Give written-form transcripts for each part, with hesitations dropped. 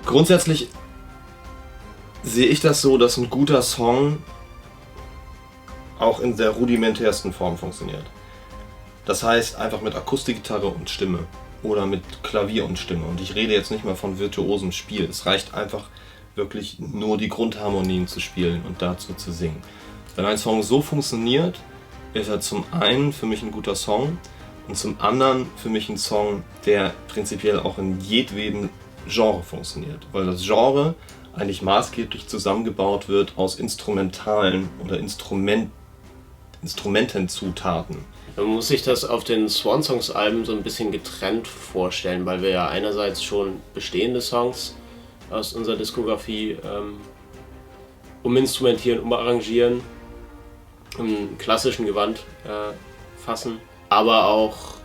Grundsätzlich sehe ich das so, dass ein guter Song auch in der rudimentärsten Form funktioniert. Das heißt einfach mit Akustikgitarre und Stimme oder mit Klavier und Stimme. Und ich rede jetzt nicht mal von virtuosem Spiel. Es reicht einfach wirklich nur die Grundharmonien zu spielen und dazu zu singen. Wenn ein Song so funktioniert, ist er zum einen für mich ein guter Song und zum anderen für mich ein Song, der prinzipiell auch in jedwedem Genre funktioniert. Weil das Genre eigentlich maßgeblich zusammengebaut wird aus instrumentalen oder Instrumentenzutaten. Man muss sich das auf den Swan-Songs-Alben so ein bisschen getrennt vorstellen, weil wir ja einerseits schon bestehende Songs aus unserer Diskografie uminstrumentieren, umarrangieren, im klassischen Gewand fassen, aber auch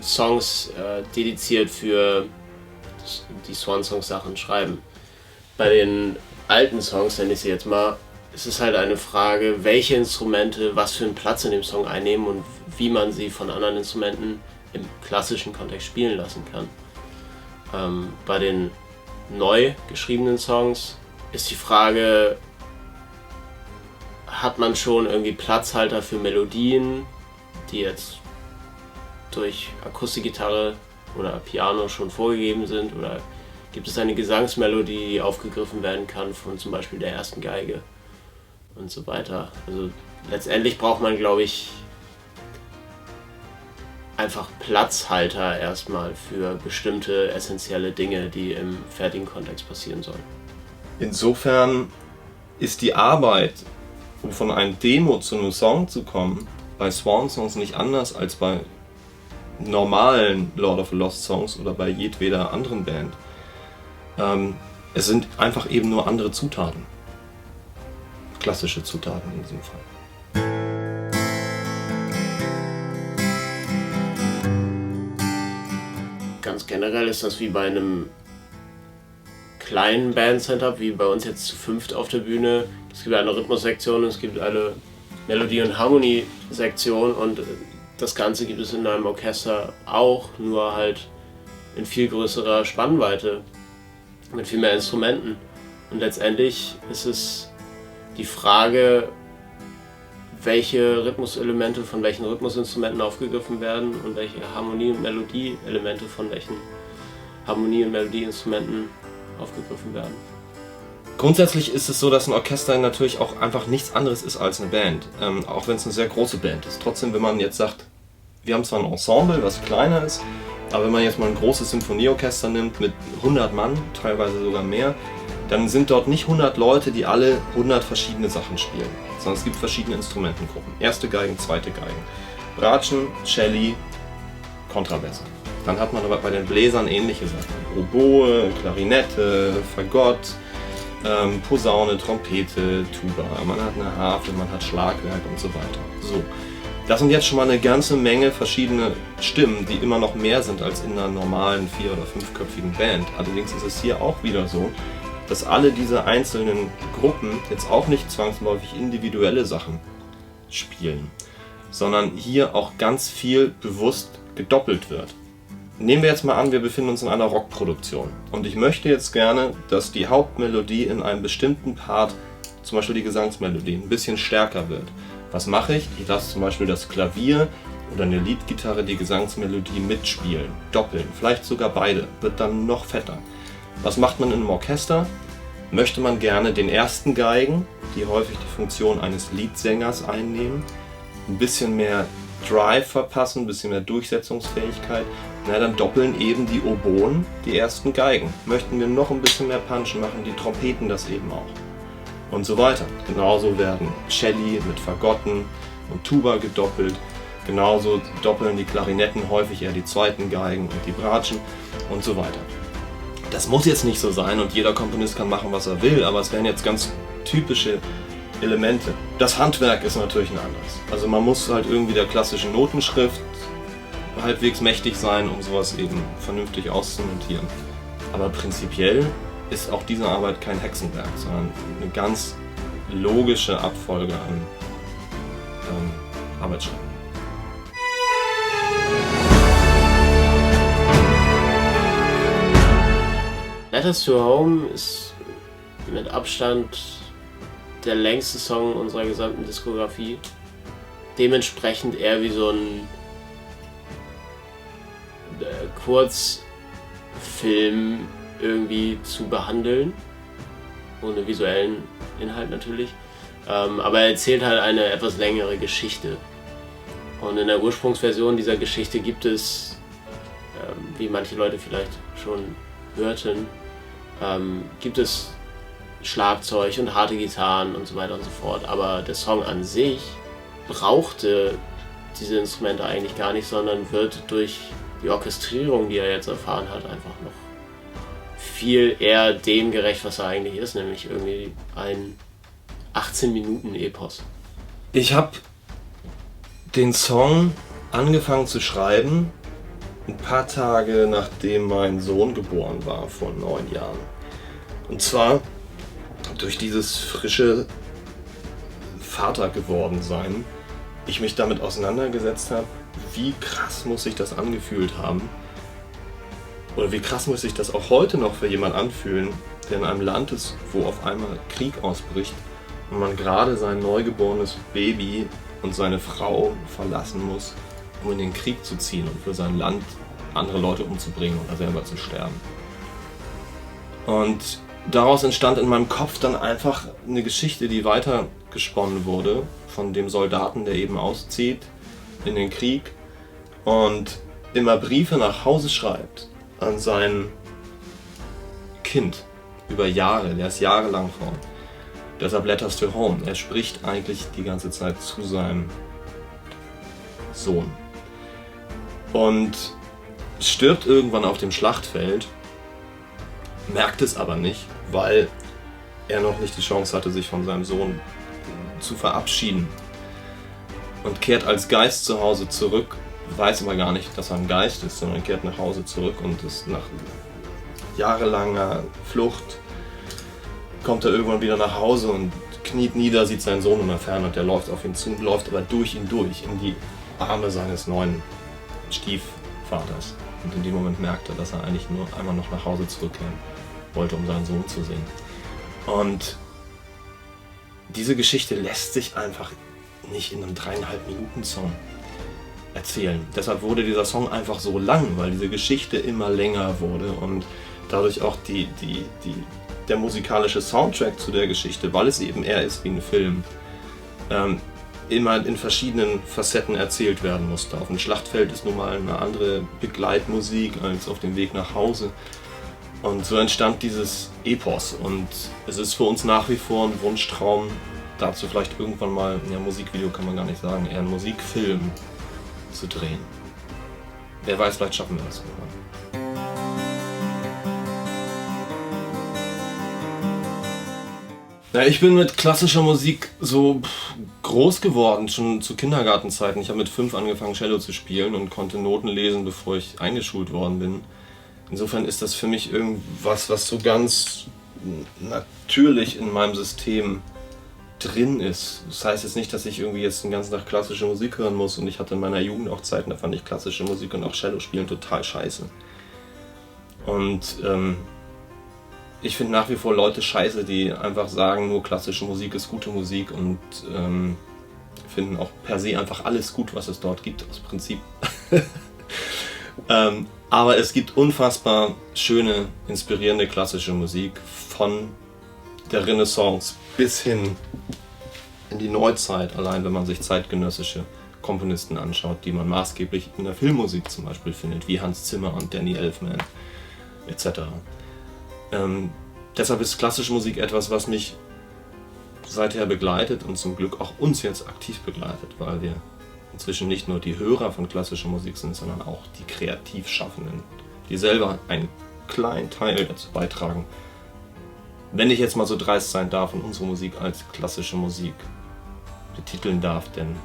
Songs dediziert für die Swan-Songs-Sachen schreiben. Bei den alten Songs, nenne ich sie jetzt mal, ist es halt eine Frage, welche Instrumente was für einen Platz in dem Song einnehmen und wie man sie von anderen Instrumenten im klassischen Kontext spielen lassen kann. Bei den neu geschriebenen Songs ist die Frage, hat man schon irgendwie Platzhalter für Melodien, die jetzt durch Akustikgitarre oder Piano schon vorgegeben sind, oder gibt es eine Gesangsmelodie, die aufgegriffen werden kann von zum Beispiel der ersten Geige und so weiter. Also letztendlich braucht man, glaube ich, einfach Platzhalter erstmal für bestimmte essentielle Dinge, die im fertigen Kontext passieren sollen. Insofern ist die Arbeit, um von einem Demo zu einem Song zu kommen, bei Swan-Songs nicht anders als bei normalen Lord of the Lost Songs oder bei jedweder anderen Band. Es sind einfach eben nur andere Zutaten. Klassische Zutaten in diesem Fall. Ganz generell ist das wie bei einem kleinen Band-Setup, wie bei uns jetzt zu fünft auf der Bühne. Es gibt eine Rhythmussektion, es gibt eine Melodie- und Harmonie-Sektion und das Ganze gibt es in einem Orchester auch, nur halt in viel größerer Spannweite, mit viel mehr Instrumenten. Und letztendlich ist es die Frage, welche Rhythmuselemente von welchen Rhythmusinstrumenten aufgegriffen werden und welche Harmonie- und Melodieelemente von welchen Harmonie- und Melodieinstrumenten aufgegriffen werden. Grundsätzlich ist es so, dass ein Orchester natürlich auch einfach nichts anderes ist als eine Band, auch wenn es eine sehr große Band ist. Trotzdem, wenn man jetzt sagt, wir haben zwar ein Ensemble, was kleiner ist, aber wenn man jetzt mal ein großes Symphonieorchester nimmt mit 100 Mann, teilweise sogar mehr, dann sind dort nicht 100 Leute, die alle 100 verschiedene Sachen spielen, sondern es gibt verschiedene Instrumentengruppen. Erste Geigen, zweite Geigen, Bratschen, Celli, Kontrabässe. Dann hat man aber bei den Bläsern ähnliche Sachen. Oboe, Klarinette, Fagott, Posaune, Trompete, Tuba. Man hat eine Harfe, man hat Schlagwerk und so weiter. So. Das sind jetzt schon mal eine ganze Menge verschiedene Stimmen, die immer noch mehr sind als in einer normalen 4- oder 5-köpfigen Band. Allerdings ist es hier auch wieder so, dass alle diese einzelnen Gruppen jetzt auch nicht zwangsläufig individuelle Sachen spielen, sondern hier auch ganz viel bewusst gedoppelt wird. Nehmen wir jetzt mal an, wir befinden uns in einer Rockproduktion und ich möchte jetzt gerne, dass die Hauptmelodie in einem bestimmten Part, zum Beispiel die Gesangsmelodie, ein bisschen stärker wird. Was mache ich? Ich lasse zum Beispiel das Klavier oder eine Leadgitarre die Gesangsmelodie mitspielen, doppeln, vielleicht sogar beide, wird dann noch fetter. Was macht man in einem Orchester? Möchte man gerne den ersten Geigen, die häufig die Funktion eines Leadsängers einnehmen, ein bisschen mehr Drive verpassen, ein bisschen mehr Durchsetzungsfähigkeit, na, dann doppeln eben die Oboen die ersten Geigen. Möchten wir noch ein bisschen mehr Punchen machen, die Trompeten das eben auch. Und so weiter. Genauso werden Celli mit Fagotten und Tuba gedoppelt. Genauso doppeln die Klarinetten häufig eher die zweiten Geigen und die Bratschen und so weiter. Das muss jetzt nicht so sein und jeder Komponist kann machen, was er will, aber es wären jetzt ganz typische Elemente. Das Handwerk ist natürlich ein anderes. Also man muss halt irgendwie der klassischen Notenschrift halbwegs mächtig sein, um sowas eben vernünftig auszunotieren. Aber prinzipiell ist auch diese Arbeit kein Hexenwerk, sondern eine ganz logische Abfolge an Arbeitsschritten. Letters to Home ist mit Abstand der längste Song unserer gesamten Diskografie. Dementsprechend eher wie so ein Kurzfilm irgendwie zu behandeln. Ohne visuellen Inhalt natürlich. Aber er erzählt halt eine etwas längere Geschichte. Und in der Ursprungsversion dieser Geschichte gibt es, wie manche Leute vielleicht schon hörten, gibt es Schlagzeug und harte Gitarren und so weiter und so fort. Aber der Song an sich brauchte diese Instrumente eigentlich gar nicht, sondern wird durch die Orchestrierung, die er jetzt erfahren hat, einfach noch viel eher dem gerecht, was er eigentlich ist, nämlich irgendwie ein 18-Minuten-Epos. Ich habe den Song angefangen zu schreiben, ein paar Tage nachdem mein Sohn geboren war, vor 9 Jahren. Und zwar durch dieses frische Vater geworden sein, ich mich damit auseinandergesetzt habe, wie krass muss sich das angefühlt haben, oder wie krass muss sich das auch heute noch für jemanden anfühlen, der in einem Land ist, wo auf einmal Krieg ausbricht und man gerade sein neugeborenes Baby und seine Frau verlassen muss, um in den Krieg zu ziehen und für sein Land andere Leute umzubringen oder selber zu sterben. Und daraus entstand in meinem Kopf dann einfach eine Geschichte, die weitergesponnen wurde von dem Soldaten, der eben auszieht in den Krieg und immer Briefe nach Hause schreibt an sein Kind über Jahre, der ist jahrelang fort. Deshalb Letters to Home. Er spricht eigentlich die ganze Zeit zu seinem Sohn. Und stirbt irgendwann auf dem Schlachtfeld, merkt es aber nicht, weil er noch nicht die Chance hatte, sich von seinem Sohn zu verabschieden. Und kehrt als Geist zu Hause zurück, weiß aber gar nicht, dass er ein Geist ist, sondern kehrt nach Hause zurück und ist nach jahrelanger Flucht, kommt er irgendwann wieder nach Hause und kniet nieder, sieht seinen Sohn in der Ferne und der läuft auf ihn zu, läuft aber durch ihn durch, in die Arme seines neuen Stiefvaters. Und in dem Moment merkt er, dass er eigentlich nur einmal noch nach Hause zurückkehren wollte, um seinen Sohn zu sehen. Und diese Geschichte lässt sich einfach nicht in einem 3,5-Minuten-Song erzählen. Deshalb wurde dieser Song einfach so lang, weil diese Geschichte immer länger wurde und dadurch auch der musikalische Soundtrack zu der Geschichte, weil es eben eher ist wie ein Film, immer in verschiedenen Facetten erzählt werden musste. Auf dem Schlachtfeld ist nun mal eine andere Begleitmusik als auf dem Weg nach Hause. Und so entstand dieses Epos und es ist für uns nach wie vor ein Wunschtraum, dazu vielleicht irgendwann mal, ja, Musikvideo kann man gar nicht sagen, eher einen Musikfilm zu drehen. Wer weiß, vielleicht schaffen wir das irgendwann. Ja, ich bin mit klassischer Musik so groß geworden, schon zu Kindergartenzeiten. Ich habe mit 5 angefangen, Cello zu spielen und konnte Noten lesen, bevor ich eingeschult worden bin. Insofern ist das für mich irgendwas, was so ganz natürlich in meinem System drin ist. Das heißt jetzt nicht, dass ich irgendwie jetzt den ganzen Tag klassische Musik hören muss, und ich hatte in meiner Jugend auch Zeiten, da fand ich klassische Musik und auch Cello spielen total scheiße. Und ich finde nach wie vor Leute scheiße, die einfach sagen, nur klassische Musik ist gute Musik, und finden auch per se einfach alles gut, was es dort gibt, aus Prinzip. Aber es gibt unfassbar schöne, inspirierende klassische Musik von der Renaissance bis hin in die Neuzeit, allein wenn man sich zeitgenössische Komponisten anschaut, die man maßgeblich in der Filmmusik zum Beispiel findet, wie Hans Zimmer und Danny Elfman etc. Deshalb ist klassische Musik etwas, was mich seither begleitet und zum Glück auch uns jetzt aktiv begleitet, weil wir inzwischen nicht nur die Hörer von klassischer Musik sind, sondern auch die Kreativschaffenden, die selber einen kleinen Teil dazu beitragen, wenn ich jetzt mal so dreist sein darf und unsere Musik als klassische Musik betiteln darf, denn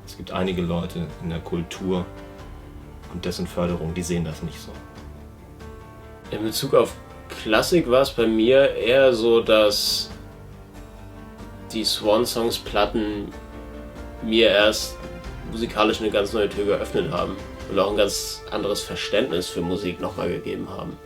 es gibt einige Leute in der Kultur und dessen Förderung, die sehen das nicht so. In Bezug auf Klassik war es bei mir eher so, dass die Swan-Songs-Platten mir erst musikalisch eine ganz neue Tür geöffnet haben und auch ein ganz anderes Verständnis für Musik nochmal gegeben haben.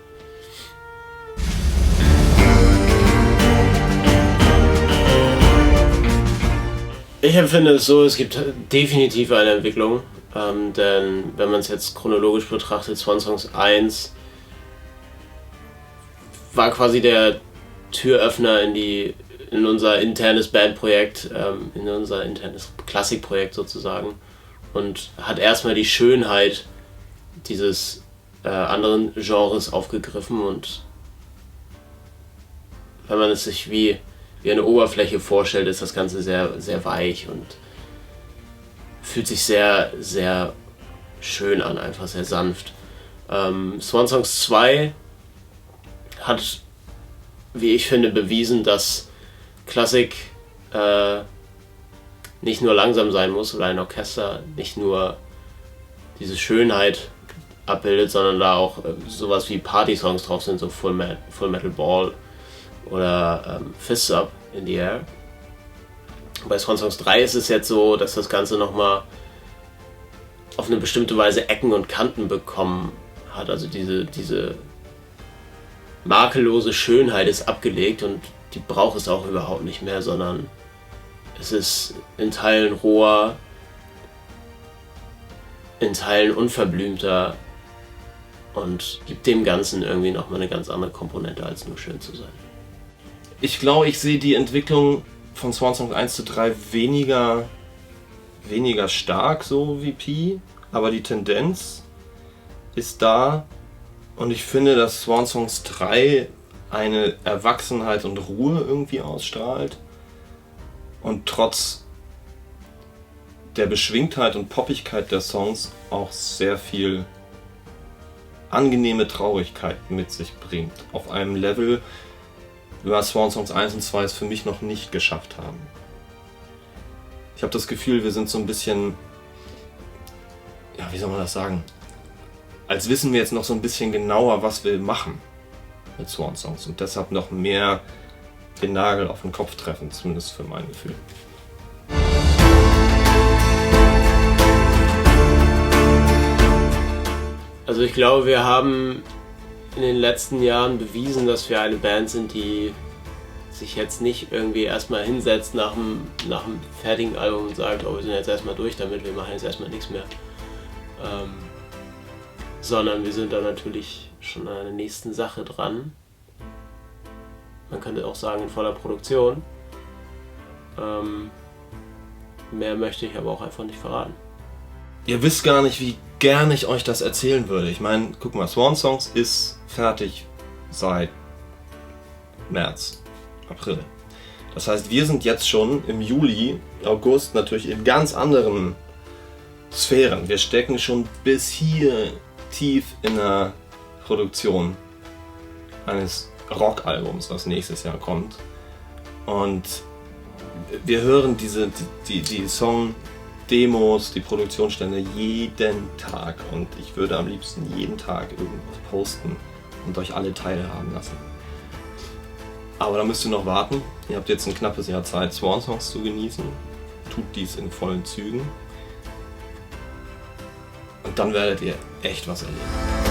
Ich empfinde es so, es gibt definitiv eine Entwicklung, denn wenn man es jetzt chronologisch betrachtet, Swan Songs 1 war quasi der Türöffner in unser internes Bandprojekt, in unser internes Klassikprojekt sozusagen, und hat erstmal die Schönheit dieses anderen Genres aufgegriffen, und wenn man es sich wie eine Oberfläche vorstellt, ist das Ganze sehr, sehr weich und fühlt sich sehr, sehr schön an, einfach sehr sanft. Swan Songs 2 hat, wie ich finde, bewiesen, dass Klassik nicht nur langsam sein muss oder ein Orchester nicht nur diese Schönheit abbildet, sondern da auch sowas wie Party-Songs drauf sind, so Full Metal Ball oder Fists Up in the Air. Bei Swan Songs 3 ist es jetzt so, dass das Ganze nochmal auf eine bestimmte Weise Ecken und Kanten bekommen hat. Also diese makellose Schönheit ist abgelegt und die braucht es auch überhaupt nicht mehr, sondern es ist in Teilen roher, in Teilen unverblümter und gibt dem Ganzen irgendwie nochmal eine ganz andere Komponente, als nur schön zu sein. Ich glaube, ich sehe die Entwicklung von Swan Songs 1 zu 3 weniger stark so wie Pi, aber die Tendenz ist da, und ich finde, dass Swan Songs 3 eine Erwachsenheit und Ruhe irgendwie ausstrahlt und trotz der Beschwingtheit und Poppigkeit der Songs auch sehr viel angenehme Traurigkeit mit sich bringt. Auf einem Level, was Swan Songs 1 und 2 es für mich noch nicht geschafft haben. Ich habe das Gefühl, wir sind so ein bisschen, ja, wie soll man das sagen, als wissen wir jetzt noch so ein bisschen genauer, was wir machen mit Swan Songs und deshalb noch mehr den Nagel auf den Kopf treffen, zumindest für mein Gefühl. Also ich glaube, wir haben in den letzten Jahren bewiesen, dass wir eine Band sind, die sich jetzt nicht irgendwie erstmal hinsetzt nach dem fertigen Album und sagt, oh, wir sind jetzt erstmal durch damit, wir machen jetzt erstmal nichts mehr. Sondern wir sind da natürlich schon an der nächsten Sache dran. Man könnte auch sagen, in voller Produktion. Mehr möchte ich aber auch einfach nicht verraten. Ihr wisst gar nicht, wie gerne ich euch das erzählen würde. Ich meine, guck mal, Swan Songs ist fertig seit März, April. Das heißt, wir sind jetzt schon im Juli, August natürlich in ganz anderen Sphären. Wir stecken schon bis hier tief in der Produktion eines Rockalbums, was nächstes Jahr kommt. Und wir hören die Song-Demos, die Produktionsstände jeden Tag. Und ich würde am liebsten jeden Tag irgendwas posten und euch alle teilhaben lassen. Aber da müsst ihr noch warten. Ihr habt jetzt ein knappes Jahr Zeit, Swan Songs zu genießen. Tut dies in vollen Zügen. Und dann werdet ihr echt was erleben.